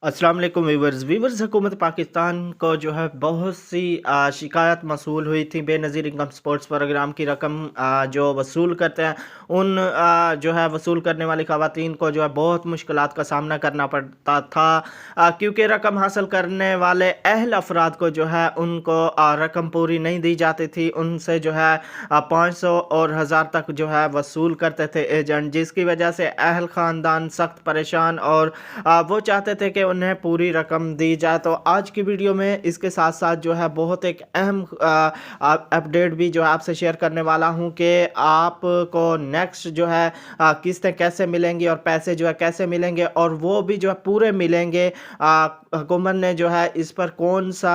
अस्सलाम वालेकुम वीवर्स हुकूमत पाकिस्तान को जो है बहुत सी शिकायत मसूल हुई थी बेनज़ीर इनकम स्पोर्ट्स प्रोग्राम की रकम जो वसूल करते हैं उन जो है वसूल करने वाली ख़वातीन को जो है बहुत मुश्किलात का सामना करना पड़ता था क्योंकि रकम हासिल करने वाले अहल अफराद को जो है उनको रकम पूरी नहीं दी जाती थी। उनसे जो है 500 और हज़ार तक जो है वसूल करते थे एजेंट, जिसकी वजह से अहल ख़ानदान सख्त परेशान और वो चाहते थे कि उन्हें पूरी रकम दी जाए। तो आज की वीडियो में इसके साथ साथ जो है बहुत एक अहम अपडेट भी जो है आपसे शेयर करने वाला हूं कि आपको नेक्स्ट जो है किस्तें कैसे मिलेंगी और पैसे जो है कैसे मिलेंगे और वो भी जो है पूरे मिलेंगे। हुकूमत ने जो है इस पर कौन सा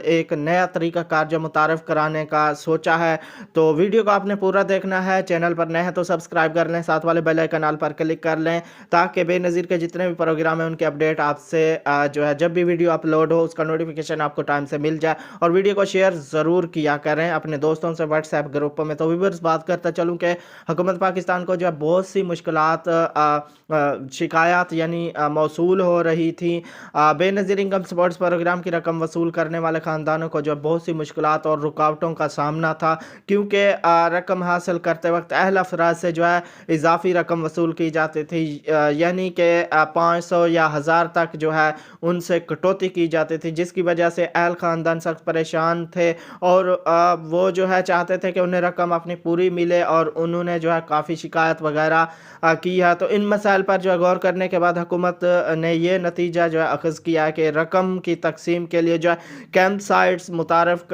एक नया तरीका कार जो मुतारफ़ कराने का सोचा है। तो वीडियो को आपने पूरा देखना है। चैनल पर नए हैं तो सब्सक्राइब कर लें, साथ वाले बेल आइकन पर क्लिक कर लें ताकि बेनज़ीर के जितने भी प्रोग्राम हैं उनके अपडेट आपसे जो है जब भी वीडियो अपलोड हो उसका नोटिफिकेशन आपको टाइम से मिल जाए। और वीडियो को शेयर ज़रूर किया करें अपने दोस्तों से व्हाट्सएप ग्रुप में। तो व्यूअर्स, बात करता चलूँ कि हुकूमत पाकिस्तान को जो है बहुत सी मुश्किलात शिकायत यानी मौसूल हो रही थी। बेनज़ीर इनकम सपोर्ट्स प्रोग्राम की रकम वसूल करने वाले ख़ानदानों को जो बहुत सी मुश्किलात और रुकावटों का सामना था, क्योंकि रकम हासिल करते वक्त अहल अफराद से जो है इजाफी रकम वसूल की जाती थी, यानी कि 500 या 1000 तक जो है उनसे कटौती की जाती थी, जिसकी वजह से अहल ख़ानदान सख्त परेशान थे और वो जो है चाहते थे कि उन्हें रकम अपनी पूरी मिले और उन्होंने जो है काफ़ी शिकायत वगैरह की है। तो इन मसाइल पर जो है गौर करने के बाद हुकूमत ने ये नतीजा जो है अख़ज़ किया है कि रकम की तकसीम के लिए जो है कैंप साइट्स मुतारफ़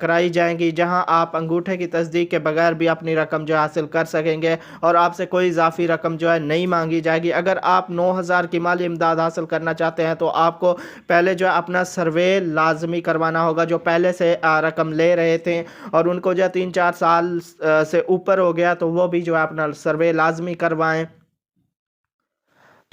कराई जाएंगी, जहाँ आप अंगूठे की तस्दीक के बगैर भी अपनी रकम जो हासिल कर सकेंगे और आपसे कोई इजाफी रकम जो है नहीं मांगी जाएगी। अगर आप 9000 की माली इमदाद हासिल करना चाहते हैं तो आपको पहले जो है अपना सर्वे लाजमी करवाना होगा। जो पहले से रकम ले रहे थे और उनको जो है 3-4 साल से ऊपर हो गया तो वो भी जो है अपना सर्वे लाजमी करवाएं।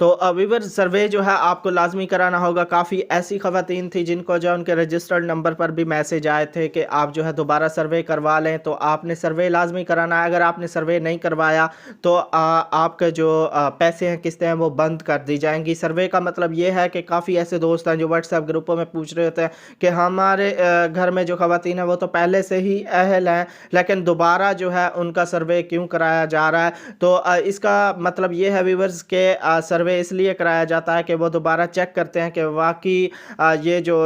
तो व्यूअर, सर्वे जो है आपको लाजमी कराना होगा। काफ़ी ऐसी ख़वातीन थी जिनको जो है उनके रजिस्टर्ड नंबर पर भी मैसेज आए थे कि आप जो है दोबारा सर्वे करवा लें। तो आपने सर्वे लाजमी कराना है। अगर आपने सर्वे नहीं करवाया तो आपके जो पैसे हैं, किस्तें हैं, वो बंद कर दी जाएंगी। सर्वे का मतलब ये है कि काफ़ी ऐसे दोस्त हैं जो व्हाट्सएप ग्रुपों में पूछ रहे होते हैं कि हमारे घर में जो ख़वातीन है वो तो पहले से ही अहल हैं, लेकिन दोबारा जो है उनका सर्वे क्यों कराया जा रहा है। तो इसका मतलब ये है व्यूअर्स के सर्वे इसलिए कराया जाता है कि वो दोबारा चेक करते हैं कि वाकई ये जो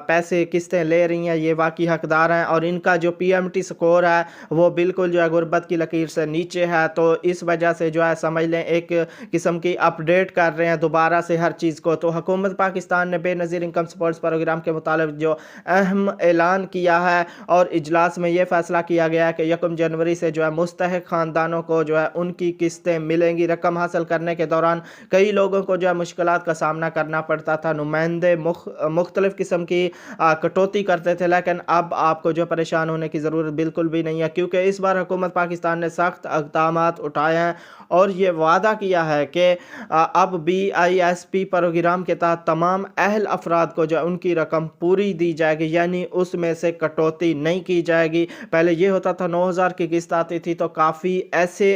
पैसे किस्तें ले रही हैं ये वाकई हकदार हैं और इनका जो पीएमटी स्कोर है वो बिल्कुल जो है गुर्बत की लकीर से नीचे है। तो इस वजह से जो है समझ लें एक किस्म की अपडेट कर रहे हैं दोबारा से हर चीज़ को। तो हुकूमत पाकिस्तान ने बेनज़ीर इनकम सपोर्ट्स प्रोग्राम के मुताबिक जो अहम ऐलान किया है और इजलास में यह फैसला किया गया है कि 1 जनवरी से जो है मुस्तहिक ख़ानदानों को जो है उनकी किस्तें मिलेंगी। रकम हासिल करने के दौरान कई लोगों को जो है मुश्किलात का सामना करना पड़ता था। नुमाइंदे मुख्तलिफ किस्म की कटौती करते थे, लेकिन अब आपको जो परेशान होने की ज़रूरत बिल्कुल भी नहीं है, क्योंकि इस बार हुकूमत पाकिस्तान ने सख्त इक़दामात उठाए हैं और ये वादा किया है कि अब BISP प्रोग्राम के तहत तमाम अहल अफराद को जो है उनकी रकम पूरी दी जाएगी, यानी उसमें से कटौती नहीं की जाएगी। पहले ये होता था 9000 की किस्त आती थी तो काफ़ी ऐसे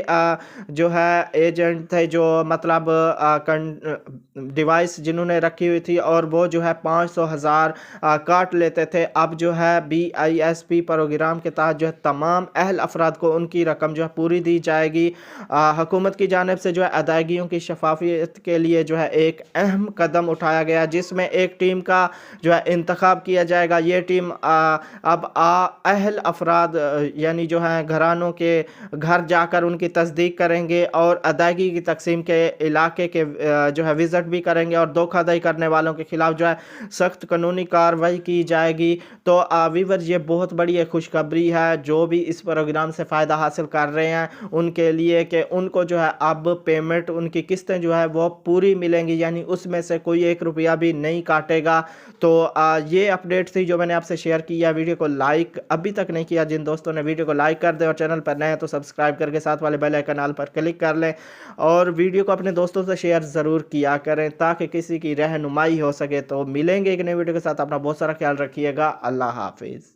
जो है एजेंट थे जो मतलब डिवाइस जिन्होंने रखी हुई थी और वो जो है 500 1000 काट लेते थे। अब जो है BISP प्रोग्राम के तहत जो है तमाम अहल अफराद को उनकी रकम जो है पूरी दी जाएगी। हुकूमत की जानिब से जो है अदायगियों की शफाफियत के लिए जो है एक अहम कदम उठाया गया, जिसमें एक टीम का जो है इंतखाब किया जाएगा। ये टीम अब अहल अफराद यानी जो है घरानों के घर जाकर उनकी तस्दीक करेंगे और अदायगी की तकसीम के इलाके के जो है विज़िट भी करेंगे और धोखाधड़ी करने वालों के खिलाफ जो है सख्त कानूनी कार्रवाई की जाएगी। तो व्यूअर, ये बहुत बड़ी एक खुशखबरी है जो भी इस प्रोग्राम से फ़ायदा हासिल कर रहे हैं उनके लिए कि उनको जो है अब पेमेंट उनकी किस्तें जो है वो पूरी मिलेंगी, यानी उसमें से कोई 1 रुपया भी नहीं काटेगा। तो ये अपडेट थी जो मैंने आपसे शेयर किया। वीडियो को लाइक अभी तक नहीं किया जिन दोस्तों ने, वीडियो को लाइक कर दें और चैनल पर नए हैं तो सब्सक्राइब करके साथ वाले बेल आइकन पर क्लिक कर लें और वीडियो को अपने दोस्तों से शेयर ज़रूर किया करें ताकि किसी की रहनुमाई हो सके। तो मिलेंगे एक नई वीडियो के साथ। अपना बहुत सारा ख्याल रखिएगा। अल्लाह हाफिज़।